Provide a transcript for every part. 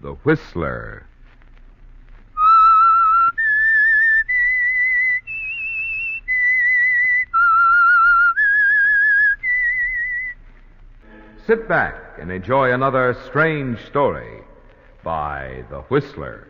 The Whistler. Sit back and enjoy another strange story by The Whistler.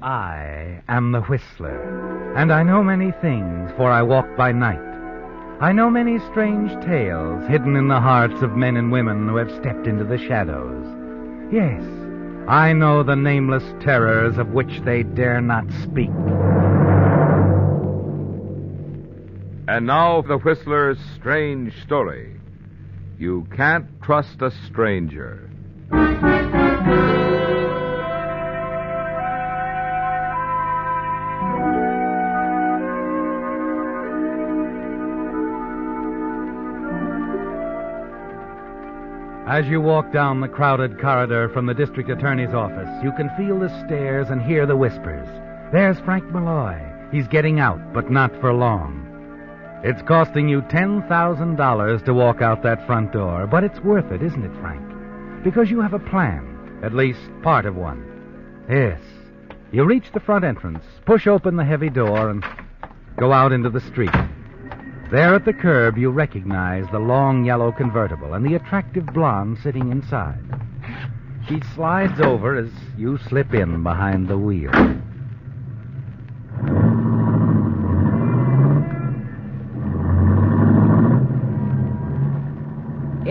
I am the Whistler, and I know many things, for I walk by night. I know many strange tales hidden in the hearts of men and women who have stepped into the shadows. Yes, I know the nameless terrors of which they dare not speak. And now The Whistler's strange story. You Can't Trust a Stranger. As you walk down the crowded corridor from the district attorney's office, you can feel the stares and hear the whispers. There's Frank Malloy. He's getting out, but not for long. It's costing you $10,000 to walk out that front door, but it's worth it, isn't it, Frank? Because you have a plan, at least part of one. Yes. You reach the front entrance, push open the heavy door, and go out into the street. There at the curb, you recognize the long yellow convertible and the attractive blonde sitting inside. She slides over as you slip in behind the wheel.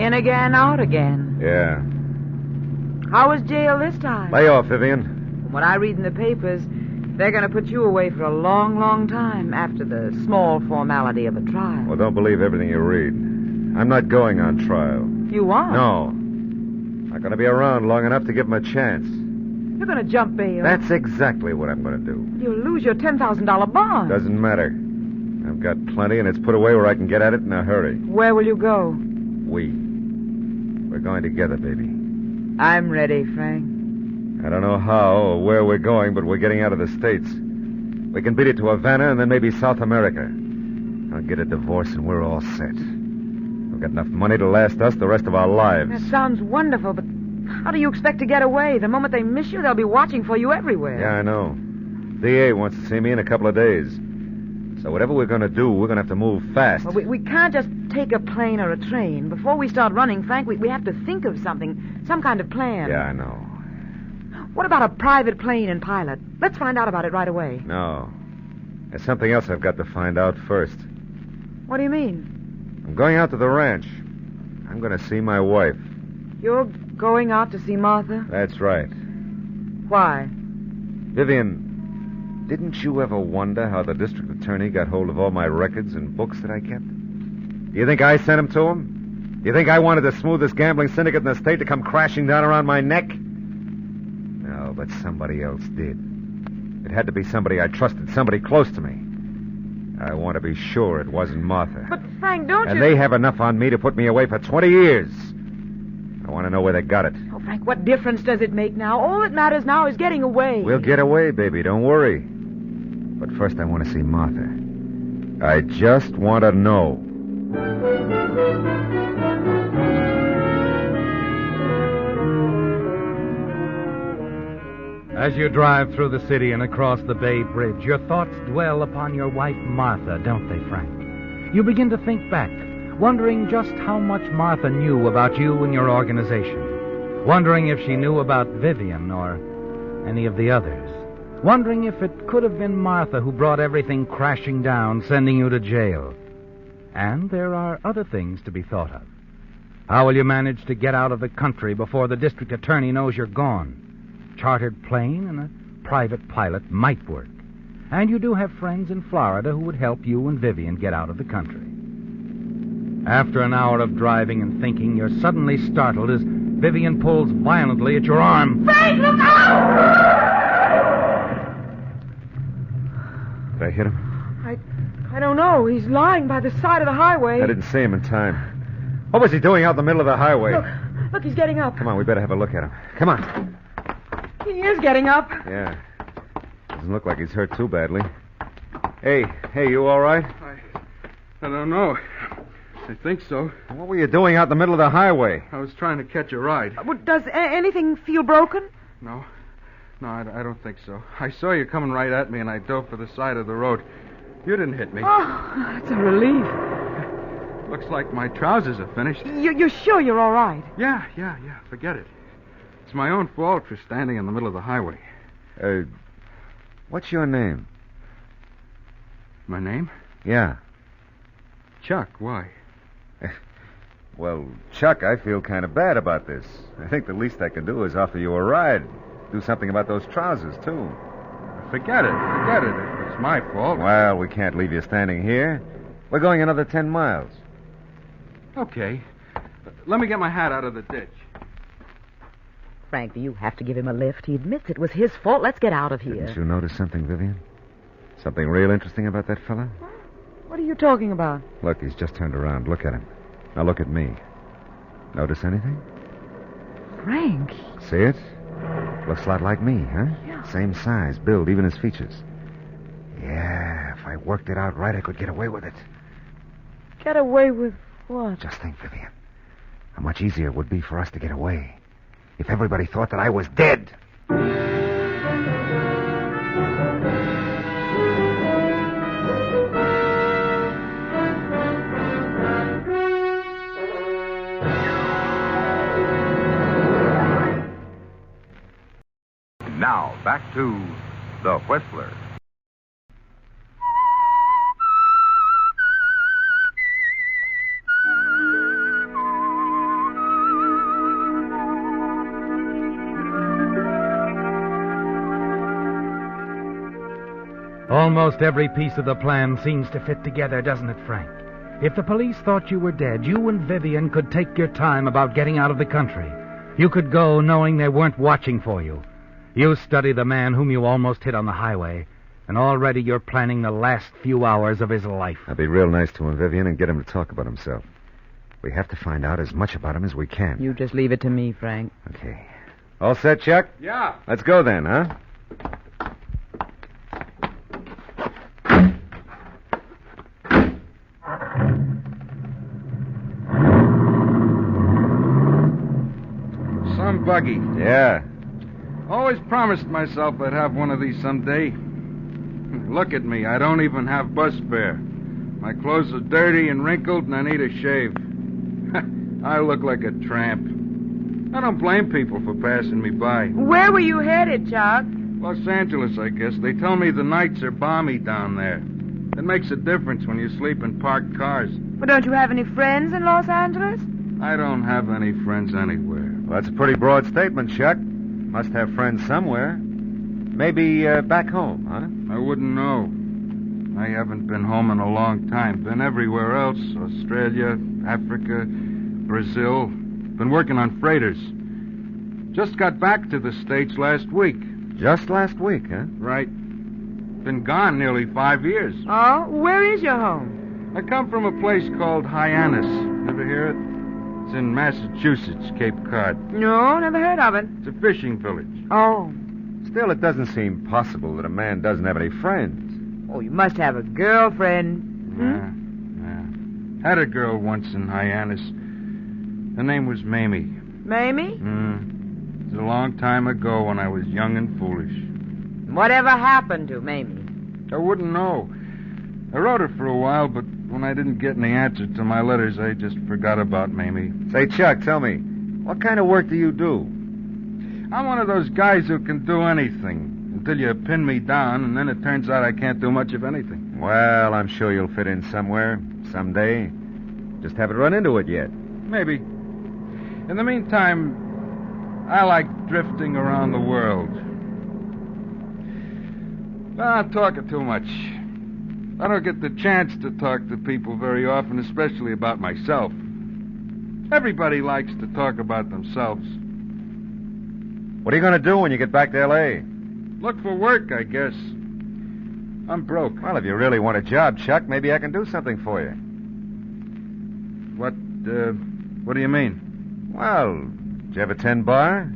In again, out again. Yeah. How was jail this time? Lay off, Vivian. From what I read in the papers, they're going to put you away for a long, long time after the small formality of a trial. Well, don't believe everything you read. I'm not going on trial. You aren't? No. Not going to be around long enough to give him a chance. You're going to jump bail. That's exactly what I'm going to do. You'll lose your $10,000 bond. Doesn't matter. I've got plenty, and it's put away where I can get at it in a hurry. Where will you go? We're going together, baby. I'm ready, Frank. I don't know how or where we're going, but we're getting out of the States. We can beat it to Havana and then maybe South America. I'll get a divorce and we're all set. We've got enough money to last us the rest of our lives. That sounds wonderful, but how do you expect to get away? The moment they miss you, they'll be watching for you everywhere. Yeah, I know. DA wants to see me in a couple of days. So whatever we're going to do, we're going to have to move fast. Well, we can't just take a plane or a train. Before we start running, Frank, we have to think of something, some kind of plan. Yeah, I know. What about a private plane and pilot? Let's find out about it right away. No. There's something else I've got to find out first. What do you mean? I'm going out to the ranch. I'm going to see my wife. You're going out to see Martha? That's right. Why? Vivian, didn't you ever wonder how the district attorney got hold of all my records and books that I kept? Do you think I sent them to him? Do you think I wanted the smoothest gambling syndicate in the state to come crashing down around my neck? No, but somebody else did. It had to be somebody I trusted, somebody close to me. I want to be sure it wasn't Martha. But, Frank, don't you... And they have enough on me to put me away for 20 years. I want to know where they got it. Oh, Frank, what difference does it make now? All that matters now is getting away. We'll get away, baby. Don't worry. But first I want to see Martha. I just want to know. As you drive through the city and across the Bay Bridge, your thoughts dwell upon your wife, Martha, don't they, Frank? You begin to think back, wondering just how much Martha knew about you and your organization. Wondering if she knew about Vivian or any of the others. Wondering if it could have been Martha who brought everything crashing down, sending you to jail. And there are other things to be thought of. How will you manage to get out of the country before the district attorney knows you're gone? Chartered plane and a private pilot might work. And you do have friends in Florida who would help you and Vivian get out of the country. After an hour of driving and thinking, you're suddenly startled as Vivian pulls violently at your arm. Frank, look out! Did I hit him? I don't know. He's lying by the side of the highway. I didn't see him in time. What was he doing out in the middle of the highway? Look, he's getting up. Come on, we better have a look at him. Come on. He is getting up. Yeah. Doesn't look like he's hurt too badly. Hey, you all right? I don't know. I think so. What were you doing out in the middle of the highway? I was trying to catch a ride. Does anything feel broken? No, I don't think so. I saw you coming right at me, and I dove for the side of the road. You didn't hit me. Oh, that's a relief. Looks like my trousers are finished. You're sure you're all right? Yeah. Forget it. It's my own fault for standing in the middle of the highway. What's your name? My name? Yeah. Chuck. Why? Well, Chuck, I feel kind of bad about this. I think the least I can do is offer you a ride. Do something about those trousers, too. Forget it. It's my fault. Well, we can't leave you standing here. We're going another 10 miles. Okay. Let me get my hat out of the ditch. Frank, you have to give him a lift. He admits it was his fault. Let's get out of here. Didn't you notice something, Vivian? Something real interesting about that fella? What are you talking about? Look, he's just turned around. Look at him. Now look at me. Notice anything? Frank. See it? Looks a lot like me, huh? Yeah. Same size, build, even his features. Yeah, if I worked it out right, I could get away with it. Get away with what? Just think, Vivian. How much easier it would be for us to get away if everybody thought that I was dead. Now, back to The Whistler. Almost every piece of the plan seems to fit together, doesn't it, Frank? If the police thought you were dead, you and Vivian could take your time about getting out of the country. You could go knowing they weren't watching for you. You study the man whom you almost hit on the highway, and already you're planning the last few hours of his life. I'll be real nice to him, Vivian, and get him to talk about himself. We have to find out as much about him as we can. You just leave it to me, Frank. Okay. All set, Chuck? Yeah. Let's go then, huh? Some buggy. Yeah. Always promised myself I'd have one of these someday. Look at me. I don't even have bus fare. My clothes are dirty and wrinkled, and I need a shave. I look like a tramp. I don't blame people for passing me by. Where were you headed, Chuck? Los Angeles, I guess. They tell me the nights are balmy down there. It makes a difference when you sleep in parked cars. Well, don't you have any friends in Los Angeles? I don't have any friends anywhere. Well, that's a pretty broad statement, Chuck. Must have friends somewhere. Maybe back home, huh? I wouldn't know. I haven't been home in a long time. Been everywhere else. Australia, Africa, Brazil. Been working on freighters. Just got back to the States last week. Just last week, huh? Right. Been gone nearly 5 years. Oh, where is your home? I come from a place called Hyannis. Ever hear it? It's in Massachusetts, Cape Cod. No, never heard of it. It's a fishing village. Oh. Still, it doesn't seem possible that a man doesn't have any friends. Oh, you must have a girlfriend. Yeah. Had a girl once in Hyannis. Her name was Mamie. Mamie? It was a long time ago when I was young and foolish. Whatever happened to Mamie? I wouldn't know. I wrote her for a while, but when I didn't get any answer to my letters, I just forgot about Mamie. Say, Chuck, tell me, what kind of work do you do? I'm one of those guys who can do anything until you pin me down, and then it turns out I can't do much of anything. Well, I'm sure you'll fit in somewhere, someday. Just haven't run into it yet. Maybe. In the meantime, I like drifting around the world. I'm talking too much. I don't get the chance to talk to people very often, especially about myself. Everybody likes to talk about themselves. What are you going to do when you get back to L.A.? Look for work, I guess. I'm broke. Well, if you really want a job, Chuck, maybe I can do something for you. What do you mean? Well, did you ever tend bar?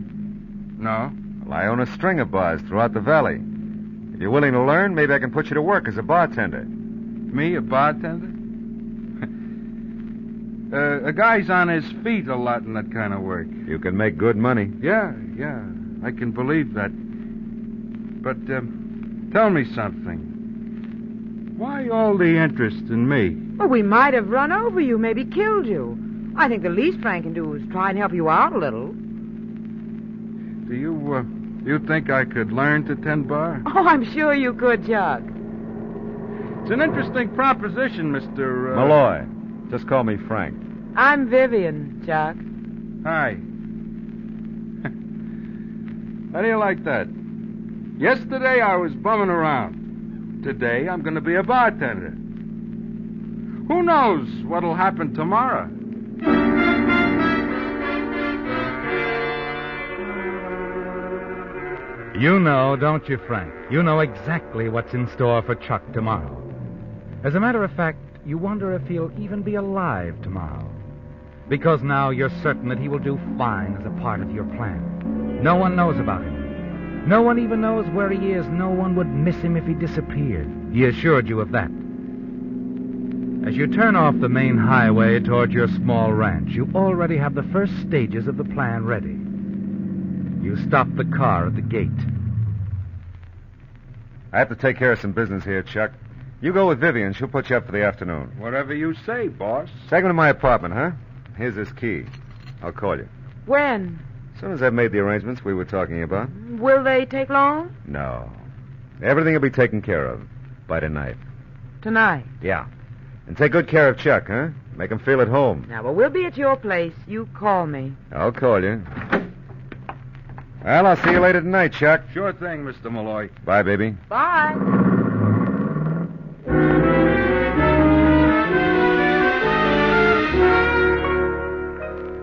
No. Well, I own a string of bars throughout the valley. If you're willing to learn, maybe I can put you to work as a bartender. Me, a bartender? A guy's on his feet a lot in that kind of work. You can make good money. Yeah, I can believe that. But tell me something. Why all the interest in me? Well, we might have run over you, maybe killed you. I think the least Frank can do is try and help you out a little. Do you think I could learn to tend bar? Oh, I'm sure you could, Chuck. It's an interesting proposition, Mr. Malloy. Just call me Frank. I'm Vivian, Chuck. Hi. How do you like that? Yesterday I was bumming around. Today I'm going to be a bartender. Who knows what'll happen tomorrow? You know, don't you, Frank? You know exactly what's in store for Chuck tomorrow. As a matter of fact, you wonder if he'll even be alive tomorrow. Because now you're certain that he will do fine as a part of your plan. No one knows about him. No one even knows where he is. No one would miss him if he disappeared. He assured you of that. As you turn off the main highway toward your small ranch, you already have the first stages of the plan ready. You stop the car at the gate. I have to take care of some business here, Chuck. You go with Vivian. She'll put you up for the afternoon. Whatever you say, boss. Take him to my apartment, huh? Here's his key. I'll call you. When? As soon as I've made the arrangements we were talking about. Will they take long? No. Everything will be taken care of by tonight. Tonight. Yeah. And take good care of Chuck, huh? Make him feel at home. Now, well, we'll be at your place. You call me. I'll call you. Well, I'll see you later tonight, Chuck. Sure thing, Mr. Malloy. Bye, baby. Bye.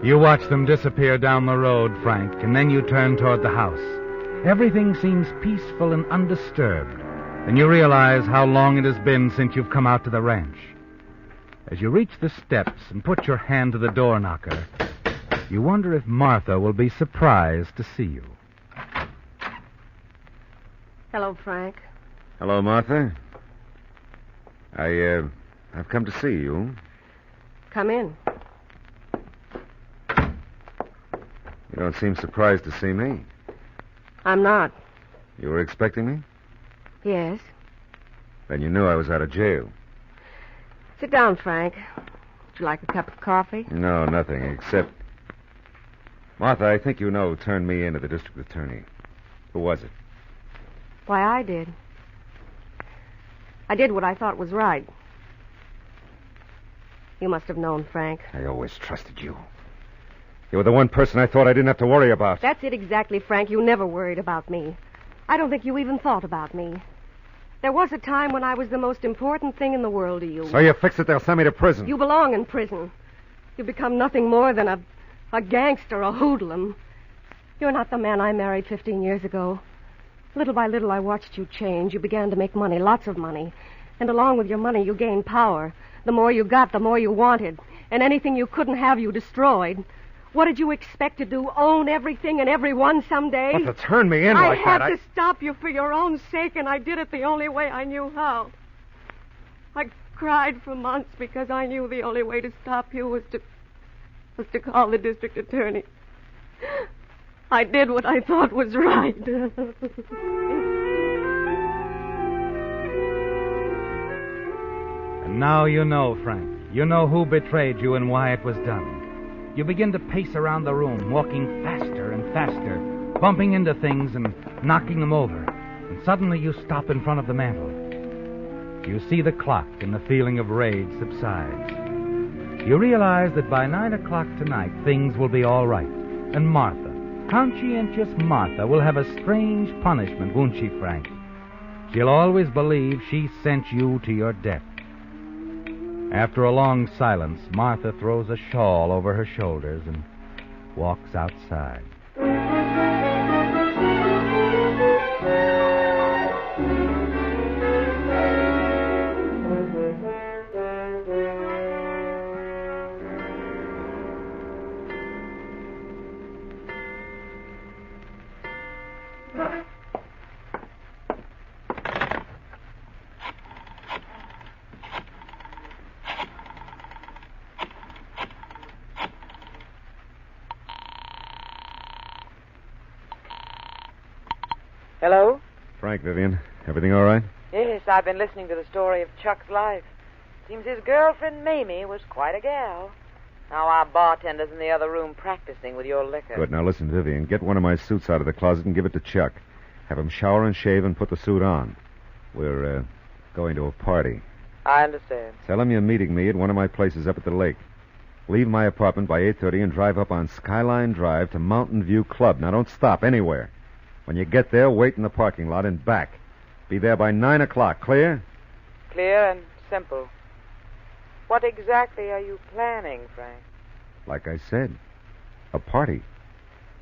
You watch them disappear down the road, Frank, and then you turn toward the house. Everything seems peaceful and undisturbed, and you realize how long it has been since you've come out to the ranch. As you reach the steps and put your hand to the door knocker, you wonder if Martha will be surprised to see you. Hello, Frank. Hello, Martha. I've come to see you. Come in. You don't seem surprised to see me. I'm not. You were expecting me? Yes. Then you knew I was out of jail. Sit down, Frank. Would you like a cup of coffee? No, nothing, except... Martha, I think you know who turned me into the district attorney. Who was it? Why, I did. I did what I thought was right. You must have known, Frank. I always trusted you. You were the one person I thought I didn't have to worry about. That's it exactly, Frank. You never worried about me. I don't think you even thought about me. There was a time when I was the most important thing in the world to you. So you fix it, they'll send me to prison. You belong in prison. You've become nothing more than a gangster, a hoodlum. You're not the man I married 15 years ago. Little by little, I watched you change. You began to make money, lots of money. And along with your money, you gained power. The more you got, the more you wanted. And anything you couldn't have, you destroyed. What did you expect to do? Own everything and everyone someday? But to turn me in like that, I had to stop you for your own sake, and I did it the only way I knew how. I cried for months because I knew the only way to stop you was to call the district attorney. I did what I thought was right. And now you know, Frank. You know who betrayed you and why it was done. You begin to pace around the room, walking faster and faster, bumping into things and knocking them over. And suddenly you stop in front of the mantel. You see the clock, and the feeling of rage subsides. You realize that by 9 o'clock tonight, things will be all right. And Martha, conscientious Martha, will have a strange punishment, won't she, Frank? She'll always believe she sent you to your death. After a long silence, Martha throws a shawl over her shoulders and walks outside. Hello? Frank, Vivian. Everything all right? Yes, I've been listening to the story of Chuck's life. Seems his girlfriend, Mamie, was quite a gal. Now our bartender's in the other room practicing with your liquor. Good. Now listen, Vivian. Get one of my suits out of the closet and give it to Chuck. Have him shower and shave and put the suit on. We're, going to a party. I understand. Tell him you're meeting me at one of my places up at the lake. Leave my apartment by 8:30 and drive up on Skyline Drive to Mountain View Club. Now don't stop anywhere. When you get there, wait in the parking lot and back. Be there by 9 o'clock. Clear? Clear and simple. What exactly are you planning, Frank? Like I said, a party.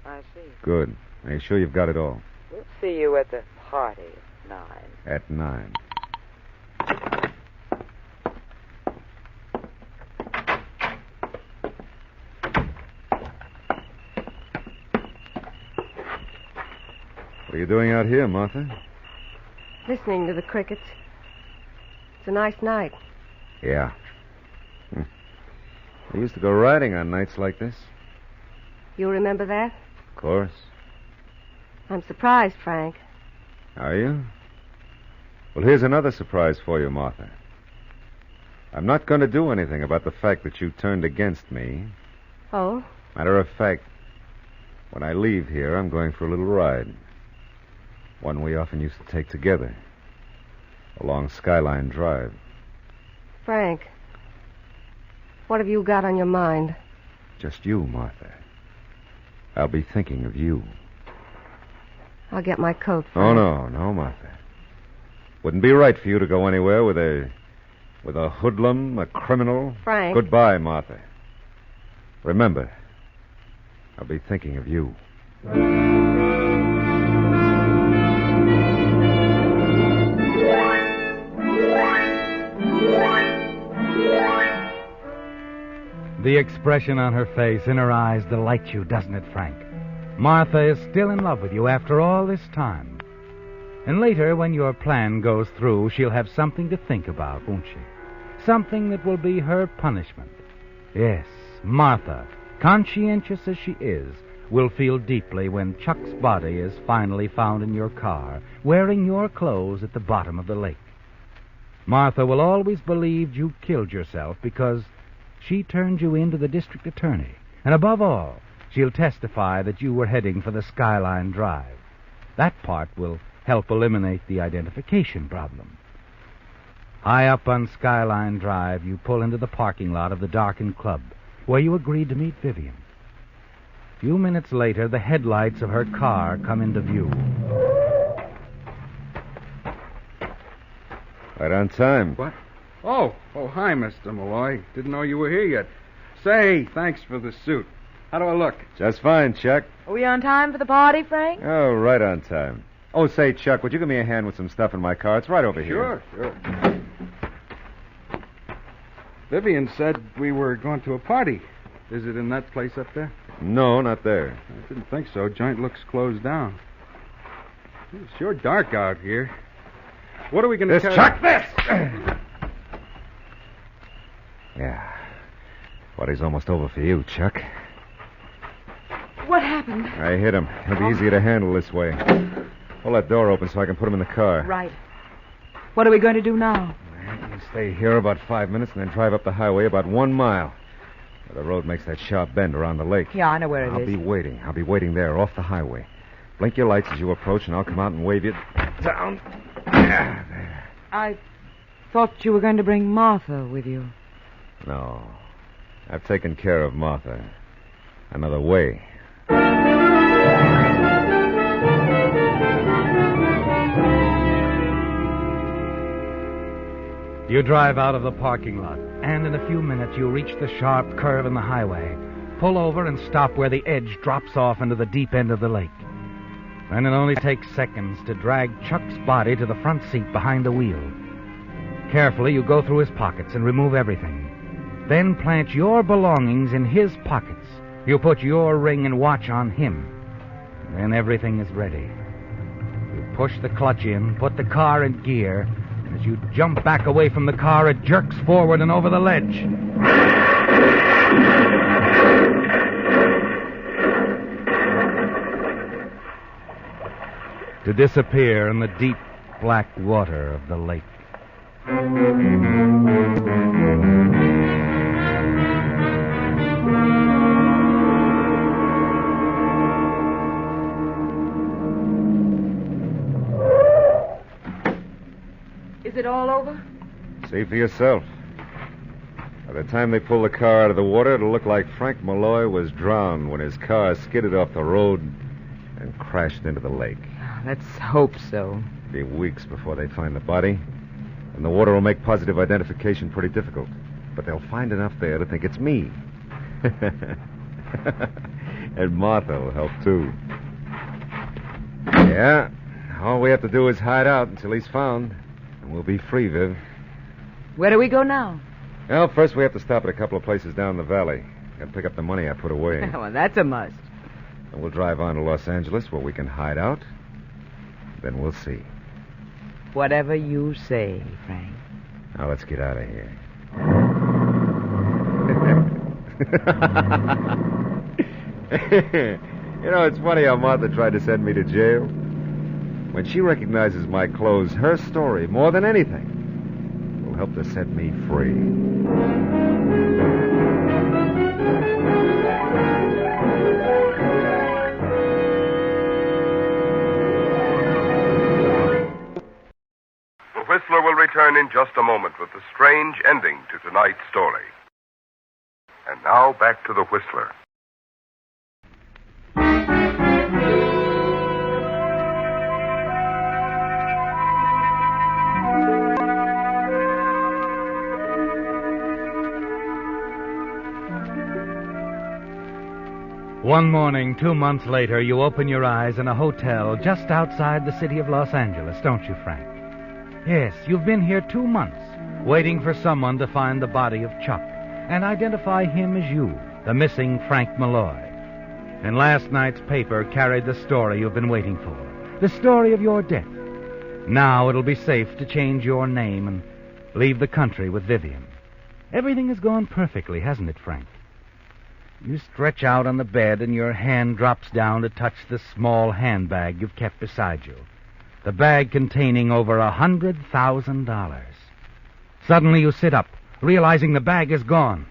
I see. Good. Are you sure you've got it all? We'll see you at the party at 9. At 9. What are you doing out here, Martha? Listening to the crickets. It's a nice night. Yeah. I used to go riding on nights like this. You remember that? Of course. I'm surprised, Frank. Are you? Well, here's another surprise for you, Martha. I'm not going to do anything about the fact that you turned against me. Oh? Matter of fact, when I leave here, I'm going for a little ride. One we often used to take together. Along Skyline Drive. Frank, what have you got on your mind? Just you, Martha. I'll be thinking of you. I'll get my coat, Oh, Frank. no, Martha. Wouldn't be right for you to go anywhere with a hoodlum, a criminal. Frank. Goodbye, Martha. Remember, I'll be thinking of you. The expression on her face and her eyes delight you, doesn't it, Frank? Martha is still in love with you after all this time. And later, when your plan goes through, she'll have something to think about, won't she? Something that will be her punishment. Yes, Martha, conscientious as she is, will feel deeply when Chuck's body is finally found in your car, wearing your clothes at the bottom of the lake. Martha will always believe you killed yourself because she turned you in to the district attorney. And above all, she'll testify that you were heading for the Skyline Drive. That part will help eliminate the identification problem. High up on Skyline Drive, you pull into the parking lot of the darkened club, where you agreed to meet Vivian. A few minutes later, the headlights of her car come into view. Right on time. What? Oh, hi, Mr. Malloy. Didn't know you were here yet. Say, thanks for the suit. How do I look? Just fine, Chuck. Are we on time for the party, Frank? Oh, right on time. Oh, say, Chuck, would you give me a hand with some stuff in my car? It's right over here. Sure. Vivian said we were going to a party. Is it in that place up there? No, not there. I didn't think so. Joint looks closed down. It's sure dark out here. What are we going to This, Chuck, this! Yeah. Party's almost over for you, Chuck. What happened? I hit him. He'll be easier to handle this way. Pull that door open so I can put him in the car. Right. What are we going to do now? You stay here about 5 minutes and then drive up the highway about 1 mile. Where the road makes that sharp bend around the lake. Yeah, I know where it I'll is. be waiting. I'll be waiting there, off the highway. Blink your lights as you approach, and I'll come out and wave you down. There. I thought you were going to bring Martha with you. No. I've taken care of Martha. Another way. You drive out of the parking lot, and in a few minutes you reach the sharp curve in the highway, pull over and stop where the edge drops off into the deep end of the lake. Then it only takes seconds to drag Chuck's body to the front seat behind the wheel. Carefully, you go through his pockets and remove everything. Then plant your belongings in his pockets. You put your ring and watch on him. Then everything is ready. push the clutch in, put the car in gear. As you jump back away from the car, it jerks forward and over the ledge. To disappear in the deep black water of the lake. Is it all over? See for yourself. By the time they pull the car out of the water, it'll look like Frank Malloy was drowned when his car skidded off the road and crashed into the lake. Let's hope so. It'll be weeks before they find the body, and the water will make positive identification pretty difficult. But they'll find enough there to think it's me. And Martha will help, too. Yeah, all we have to do is hide out until he's found, and we'll be free, Viv. Where do we go now? Well, first we have to stop at a couple of places down the valley and pick up the money I put away. Well, that's a must. And we'll drive on to Los Angeles where we can hide out. Then we'll see. Whatever you say, Frank. Now let's get out of here. You know, it's funny how Martha tried to send me to jail. When she recognizes my clothes, her story, more than anything, will help to set me free. The Whistler will return in just a moment with the strange ending to tonight's story. And now back to the Whistler. One morning, 2 months later, you open your eyes in a hotel just outside the city of Los Angeles, don't you, Frank? Yes, you've been here 2 months, waiting for someone to find the body of Chuck and identify him as you, the missing Frank Malloy. And last night's paper carried the story you've been waiting for, the story of your death. Now it'll be safe to change your name and leave the country with Vivian. Everything has gone perfectly, hasn't it, Frank? You stretch out on the bed and your hand drops down to touch the small handbag you've kept beside you. The bag containing over $100,000. Suddenly you sit up, realizing the bag is gone.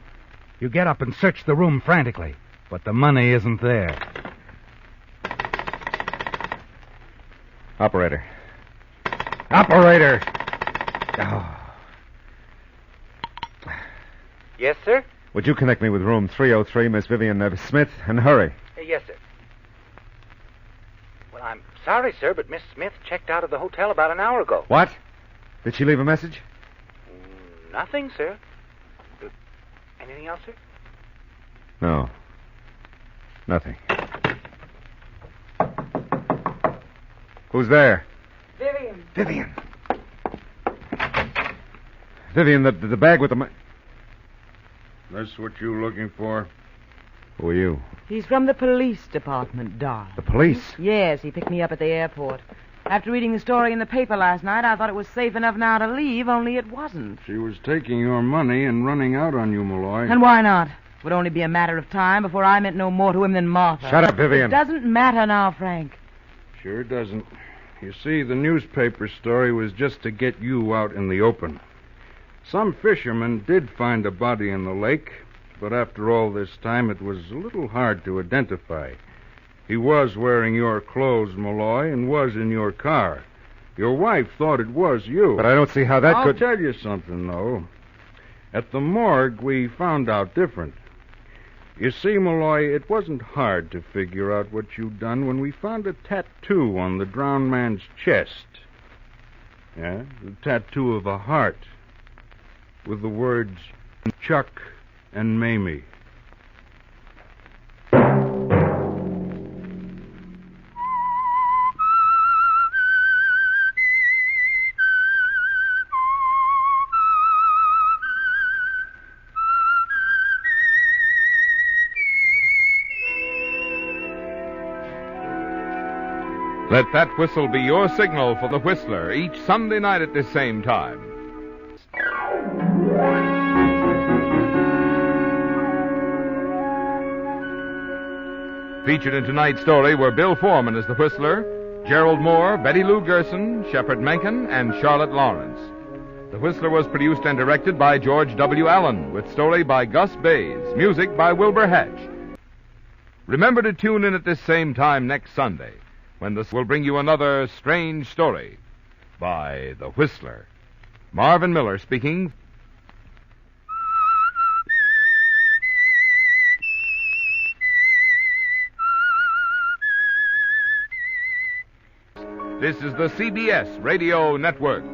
You get up and search the room frantically, but the money isn't there. Operator. Operator! Oh. Yes, sir? Would you connect me with room 303, Miss Vivian Smith, and hurry? Yes, sir. Well, I'm sorry, sir, but Miss Smith checked out of the hotel about an hour ago. What? Did she leave a message? Nothing, sir. Anything else, sir? No. Nothing. Who's there? Vivian. Vivian. Vivian, the bag with the money. That's what you looking for? Who are you? He's from the police department, darling. The police? Yes, he picked me up at the airport. After reading the story in the paper last night, I thought it was safe enough now to leave, only it wasn't. She was taking your money and running out on you, Malloy. And why not? It would only be a matter of time before I meant no more to him than Martha. Shut up, Vivian. It doesn't matter now, Frank. Sure doesn't. You see, the newspaper story was just to get you out in the open. Some fishermen did find a body in the lake, but after all this time, it was a little hard to identify. He was wearing your clothes, Malloy, and was in your car. Your wife thought it was you. But I don't see how that I'll could... tell you something, though. At the morgue, we found out different. You see, Malloy, it wasn't hard to figure out what you'd done when we found a tattoo on the drowned man's chest. Yeah, the tattoo of a heart, with the words Chuck and Mamie. Let that whistle be your signal for the Whistler each Sunday night at this same time. Featured in tonight's story were Bill Foreman as the Whistler, Gerald Moore, Betty Lou Gerson, Shepard Menken, and Charlotte Lawrence. The Whistler was produced and directed by George W. Allen, with story by Gus Bays, music by Wilbur Hatch. Remember to tune in at this same time next Sunday, when this will bring you another strange story by The Whistler. Marvin Miller speaking. This is the CBS Radio Network.